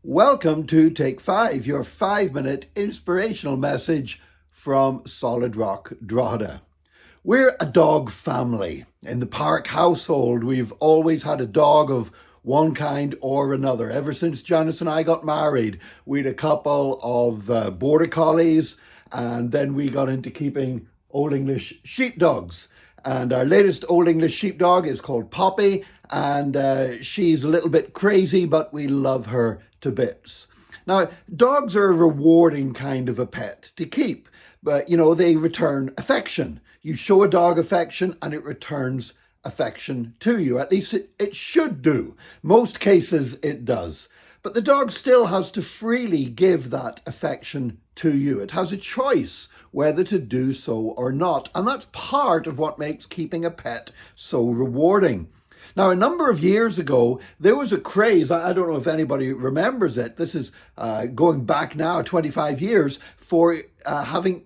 Welcome to Take 5, your 5-minute inspirational message from Solid Rock, Drogheda. We're a dog family. In the Park household, we've always had a dog of one kind or another. Ever since Janice and I got married, we had a couple of border collies, and then we got into keeping Old English sheepdogs. And our latest Old English sheepdog is called Poppy, and she's a little bit crazy, but we love her to bits. Now, dogs are a rewarding kind of a pet to keep, but they return affection. You show a dog affection and it returns affection to you. At least it should do. Most cases it does. But the dog still has to freely give that affection to you. It has a choice whether to do so or not. And that's part of what makes keeping a pet so rewarding. Now, a number of years ago, there was a craze, I don't know if anybody remembers it, this is going back now 25 years, for having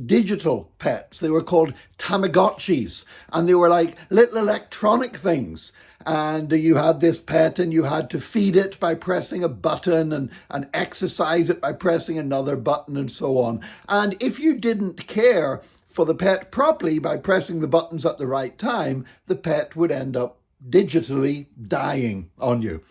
digital pets. They were called Tamagotchis, and they were like little electronic things. And you had this pet and you had to feed it by pressing a button and exercise it by pressing another button and so on. And if you didn't care for the pet properly by pressing the buttons at the right time, the pet would end up digitally dying on you.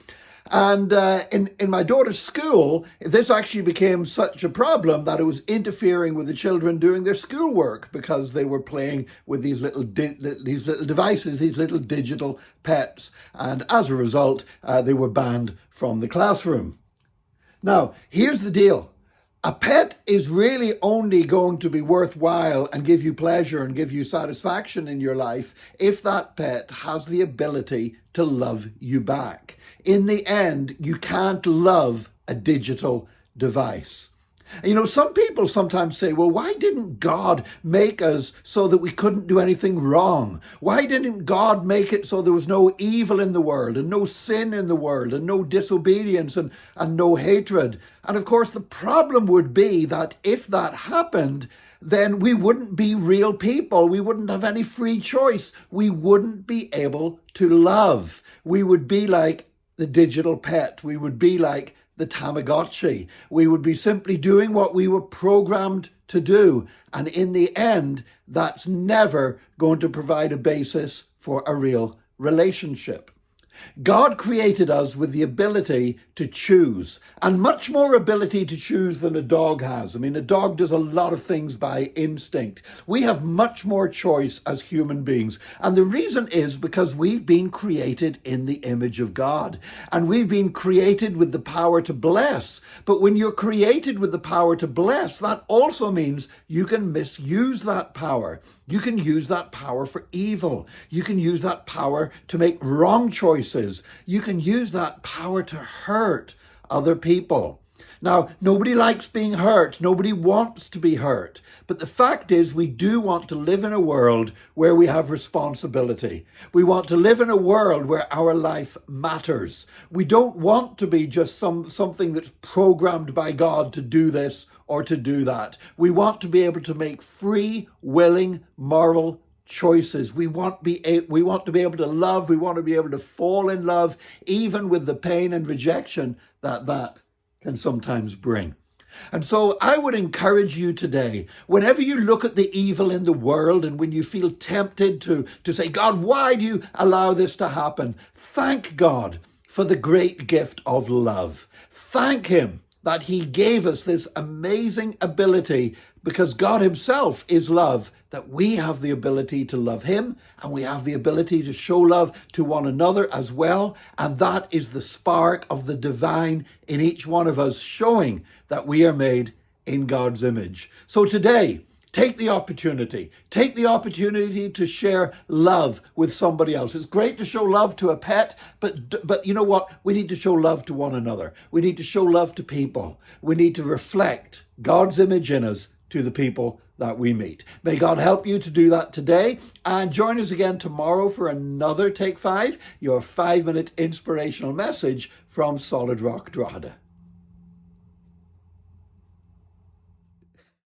And in my daughter's school, this actually became such a problem that it was interfering with the children doing their schoolwork because they were playing with these little devices, these little digital pets. And as a result, they were banned from the classroom. Now, here's the deal. A pet is really only going to be worthwhile and give you pleasure and give you satisfaction in your life if that pet has the ability to love you back. In the end, you can't love a digital device. Some people sometimes say, well, why didn't God make us so that we couldn't do anything wrong? Why didn't God make it so there was no evil in the world and no sin in the world and no disobedience and no hatred? And of course, the problem would be that if that happened, then we wouldn't be real people. We wouldn't have any free choice. We wouldn't be able to love. We would be like the digital pet. We would be like the Tamagotchi. We would be simply doing what we were programmed to do. And in the end, that's never going to provide a basis for a real relationship. God created us with the ability to choose, and much more ability to choose than a dog has. A dog does a lot of things by instinct. We have much more choice as human beings. And the reason is because we've been created in the image of God, and we've been created with the power to bless. But when you're created with the power to bless, that also means you can misuse that power. You can use that power for evil. You can use that power to make wrong choices. You can use that power to hurt other people. Now, nobody likes being hurt. Nobody wants to be hurt. But the fact is, we do want to live in a world where we have responsibility. We want to live in a world where our life matters. We don't want to be just something that's programmed by God to do this or to do that. We want to be able to make free, willing, moral choices. We want to be able to love. We want to be able to fall in love, even with the pain and rejection that can sometimes bring. And so I would encourage you today, whenever you look at the evil in the world and when you feel tempted to say, God, why do you allow this to happen? Thank God for the great gift of love. Thank him that he gave us this amazing ability, because God himself is love, that we have the ability to love him, and we have the ability to show love to one another as well. And that is the spark of the divine in each one of us, showing that we are made in God's image. So today, take the opportunity to share love with somebody else. It's great to show love to a pet, but you know what? We need to show love to one another. We need to show love to people. We need to reflect God's image in us to the people that we meet. May God help you to do that today, and join us again tomorrow for another Take 5, your 5-minute inspirational message from Solid Rock, Drogheda.